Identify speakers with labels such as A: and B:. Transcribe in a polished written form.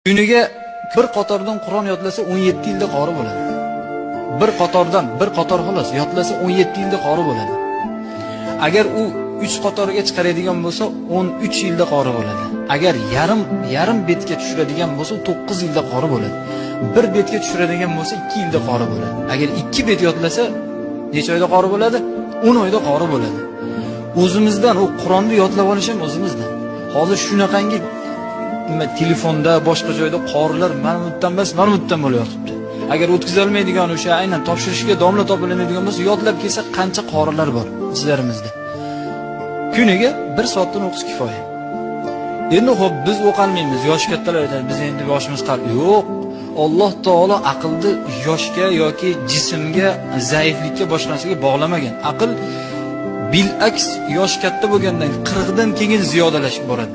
A: Kuniga bir qatordan Qur'on yodlasa 17 yilda qori bo'ladi. Bir qator xolos yodlasa 17 yilda qori bo'ladi. Agar u 3 qatorga chiqaradigan bo'lsa 13 yilda qori bo'ladi. Agar yarim betga tushiradigan bo'lsa 9 yilda qori bo'ladi. Bir betga tushiradigan bo'lsa 2 yilda qori bo'ladi. Agar 2 bet yodlasa necha oyda qori bo'ladi? 10 oyda qori bo'ladi. O'zimizdan u Qur'onni yodlab olish ham o'zimizdan. Hozir shunaqangi telefonda boshqa joyda qorilar marmutdan bo'layotibdi. Agar o'tkazolmaydigan o'sha aynan topshirishga domla topilmaydigan bo'lsa, yodlab kelsa qancha qorilar bor sizlarimizda. Kuniga 1 soatdan o'qish kifoya. Endi xo'p biz o'qolmaymiz, yosh kattalar aytadi, biz endi yoshimiz qoldi. Yo'q. Alloh taolo aqlni yoshga yoki jismga, zaiflikka boshqa narsaga bog'lamagan. Aql bilaks yosh katta bo'lgandan 40 dan keyin ziyodalashib boradi.